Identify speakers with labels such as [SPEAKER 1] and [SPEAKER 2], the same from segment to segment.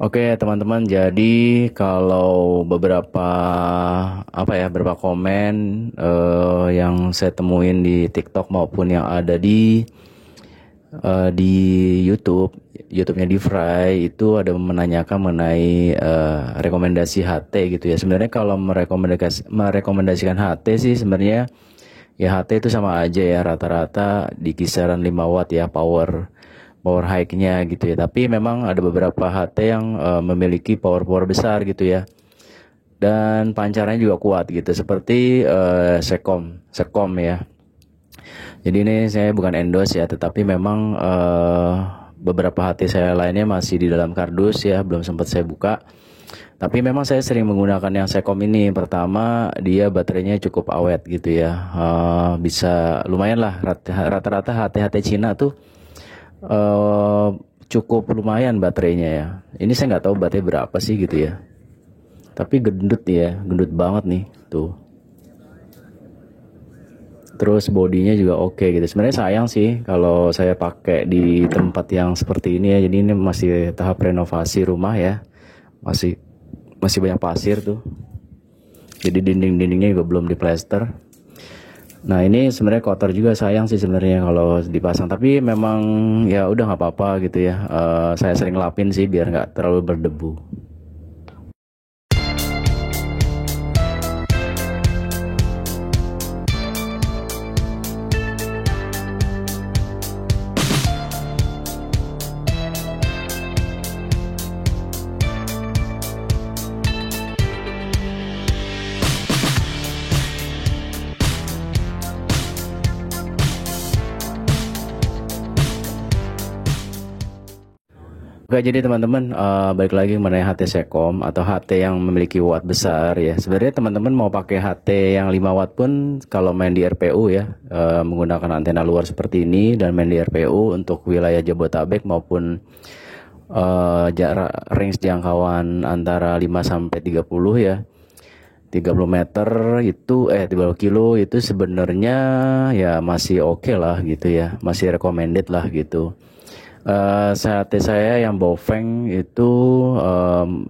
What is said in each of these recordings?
[SPEAKER 1] Oke teman-teman, jadi kalau beberapa komen yang saya temuin di TikTok maupun yang ada di YouTube, YouTube-nya di Fry itu ada menanyakan mengenai rekomendasi HT gitu ya. Sebenarnya kalau merekomendasikan HT sih sebenarnya ya HT itu sama aja ya, rata-rata di kisaran 5 watt ya power power high-nya gitu ya. Tapi memang ada beberapa HT yang memiliki power besar gitu ya. Dan pancarannya juga kuat gitu seperti Sekom ya. Jadi ini saya bukan endorse ya, tetapi memang beberapa HT saya lainnya masih di dalam kardus ya, belum sempat saya buka. Tapi memang saya sering menggunakan yang Sekom ini. Pertama, dia baterainya cukup awet gitu ya. Bisa lumayan lah, rata-rata HT-HT Cina tuh eh cukup lumayan baterainya ya. Ini saya nggak tahu baterai berapa sih gitu ya. Tapi gendut ya, gendut banget nih tuh. Terus bodinya juga oke gitu. Sebenarnya sayang sih kalau saya pakai di tempat yang seperti ini ya. Jadi ini masih tahap renovasi rumah ya. Masih masih banyak pasir tuh. Jadi dinding-dindingnya juga belum diplester. Nah ini sebenarnya kotor juga, sayang sih sebenarnya kalau dipasang. Tapi memang ya udah nggak apa-apa gitu ya. Saya sering lapin sih biar nggak terlalu berdebu. Oke, jadi teman-teman, balik lagi mengenai HT Sekom atau HT yang memiliki watt besar ya. Sebenarnya teman-teman mau pakai HT yang 5 watt pun kalau main di RPU ya, menggunakan antena luar seperti ini dan main di RPU untuk wilayah Jabodetabek maupun jarak range jangkauan antara 5 sampai 30 ya. 30 meter itu 30 kilo itu sebenarnya ya masih oke lah gitu ya, masih recommended lah gitu. Sate saya yang Baofeng itu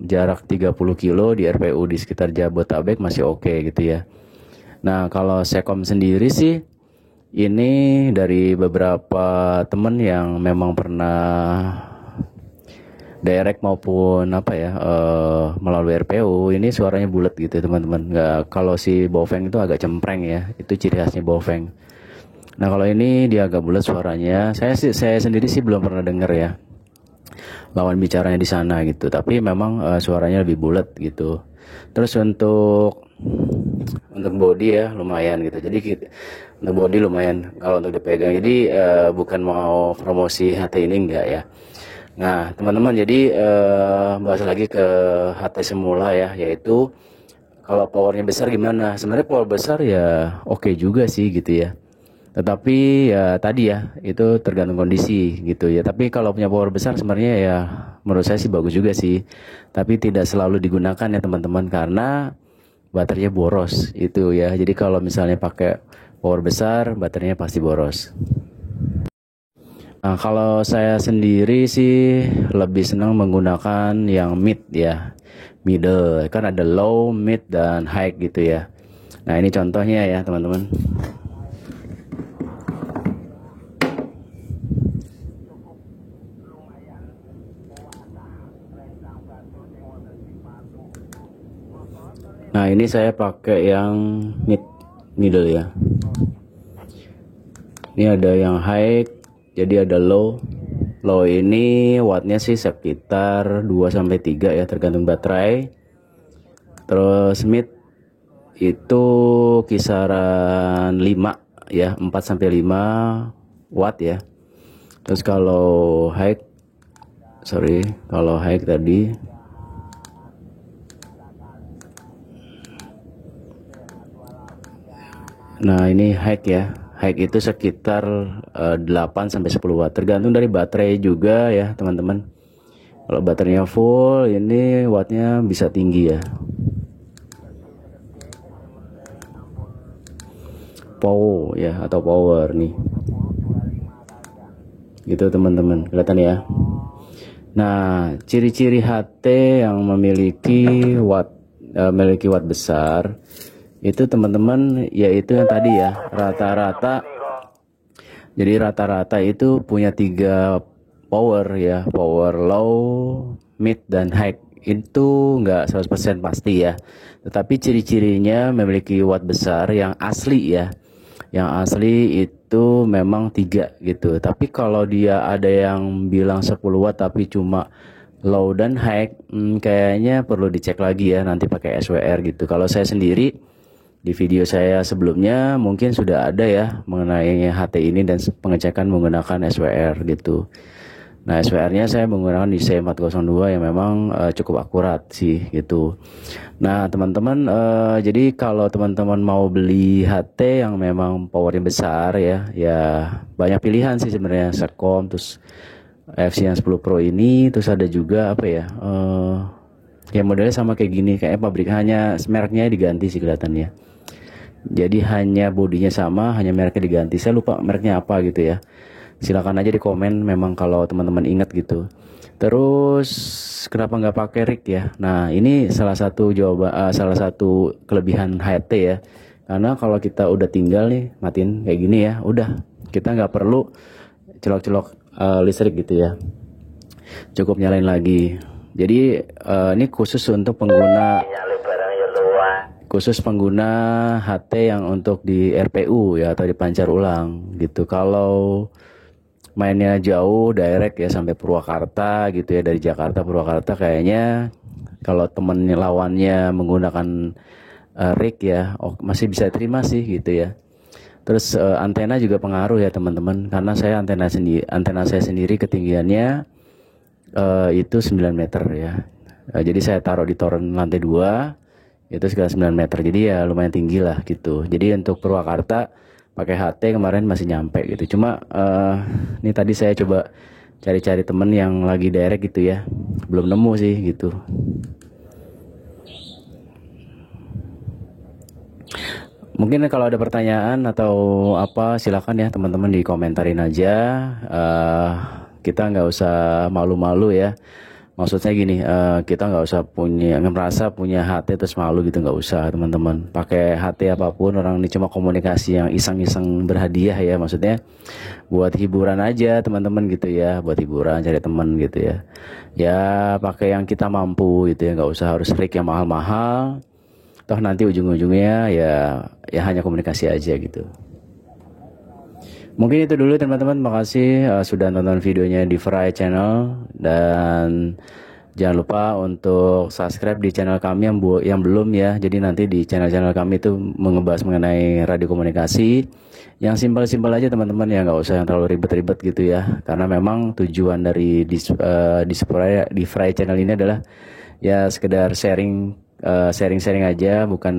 [SPEAKER 1] jarak 30 kilo di RPU di sekitar Jabodetabek masih oke gitu ya. Nah kalau Sekom sendiri sih ini dari beberapa temen yang memang pernah direct maupun melalui RPU ini suaranya bulat gitu teman-teman. Nggak, kalau si Baofeng itu agak cempreng ya, itu ciri khasnya Baofeng. Nah kalau ini dia agak bulat suaranya. Saya sendiri sih belum pernah dengar ya lawan bicaranya di sana gitu. Tapi memang suaranya lebih bulat gitu. Terus untuk body ya lumayan gitu. Jadi untuk body lumayan kalau untuk dipegang. Jadi bukan mau promosi HT ini enggak ya. Nah teman-teman, jadi bahas lagi ke HT semula ya, yaitu kalau powernya besar gimana? Sebenarnya power besar ya oke juga sih gitu ya. Tetapi ya tadi ya, itu tergantung kondisi gitu ya. Tapi kalau punya power besar sebenarnya ya menurut saya sih bagus juga sih. Tapi tidak selalu digunakan ya teman-teman, karena baterainya boros itu ya. Jadi kalau misalnya pakai power besar, baterainya pasti boros. Nah, kalau saya sendiri sih lebih senang menggunakan yang mid ya. Middle, kan ada low, mid, dan high gitu ya. Nah, ini contohnya ya teman-teman. Nah ini saya pakai yang middle ya. Ini ada yang high, jadi ada low. Low ini wattnya sih sekitar 2 sampai 3 ya, tergantung baterai. Terus mid itu kisaran 5 ya, 4 sampai 5 watt ya. Terus kalau high tadi, nah ini high ya. High itu sekitar 8 sampai 10 watt, tergantung dari baterai juga ya teman-teman. Kalau baterainya full ini wattnya bisa tinggi ya. Power ya, atau power nih. Gitu teman-teman, kelihatan ya. Nah, ciri-ciri HT yang memiliki watt besar itu teman-teman, yaitu yang tadi ya, rata-rata. Jadi rata-rata itu punya 3 power ya, power low, mid, dan high. Itu nggak 100% pasti ya, tetapi ciri-cirinya memiliki watt besar yang asli ya. Yang asli itu memang 3 gitu. Tapi kalau dia ada yang bilang 10 watt tapi cuma low dan high, kayaknya perlu dicek lagi ya, nanti pakai SWR gitu. Kalau saya sendiri di video saya sebelumnya mungkin sudah ada ya mengenai HT ini dan pengecekan menggunakan SWR gitu. Nah, SWR-nya saya menggunakan di C402 yang memang cukup akurat sih gitu. Nah, teman-teman, jadi kalau teman-teman mau beli HT yang memang powernya besar ya, ya banyak pilihan sih sebenarnya. Sercom, terus FC yang 10 Pro ini, terus ada juga apa ya, ya modelnya sama kayak gini, kayak pabrik, hanya mereknya diganti sih kelihatannya. Jadi hanya bodinya sama, hanya mereknya diganti. Saya lupa mereknya apa gitu ya. Silakan aja di komen memang kalau teman-teman ingat gitu. Terus kenapa nggak pakai rig ya? Nah, ini salah satu salah satu kelebihan HT ya. Karena kalau kita udah tinggal nih matiin kayak gini ya, udah kita nggak perlu celok-celok listrik gitu ya. Cukup nyalain lagi. Jadi ini khusus pengguna HT yang untuk di RPU ya, atau dipancar ulang gitu. Kalau mainnya jauh direct ya sampai Purwakarta gitu ya, dari Jakarta Purwakarta, kayaknya kalau temen lawannya menggunakan rig ya, masih bisa terima sih gitu ya. Terus antena juga pengaruh ya teman-teman, karena antena saya sendiri ketinggiannya itu 9 meter ya. Jadi saya taruh di toren lantai 2 itu sekitar 9 meter, jadi ya lumayan tinggi lah gitu. Jadi untuk Purwakarta pakai HT kemarin masih nyampe gitu. Cuma ini tadi saya coba cari-cari temen yang lagi direct gitu ya, belum nemu sih gitu. Mungkin kalau ada pertanyaan atau apa, silakan ya teman-teman dikomentarin aja. Kita nggak usah malu-malu ya. Maksudnya gini, kita nggak usah ngerasa punya HT terus malu gitu, nggak usah teman-teman. Pakai HT apapun, orang ini cuma komunikasi yang iseng-iseng berhadiah ya, maksudnya buat hiburan aja teman-teman gitu ya, buat hiburan, cari teman gitu ya. Ya pakai yang kita mampu gitu ya, nggak usah harus rig yang mahal-mahal. Toh nanti ujung-ujungnya ya hanya komunikasi aja gitu. Mungkin itu dulu teman-teman, makasih sudah nonton videonya di Fry Channel, dan jangan lupa untuk subscribe di channel kami yang belum ya. Jadi nanti di channel-channel kami itu mengebahas mengenai radio komunikasi yang simpel-simpel aja teman-teman ya, nggak usah yang terlalu ribet-ribet gitu ya. Karena memang tujuan dari di Fry Channel ini adalah ya sekedar sharing aja, bukan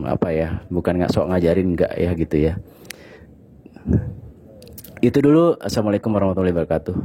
[SPEAKER 1] apa ya, bukan nggak sok ngajarin, nggak ya gitu ya. Itu dulu. Assalamualaikum warahmatullahi wabarakatuh.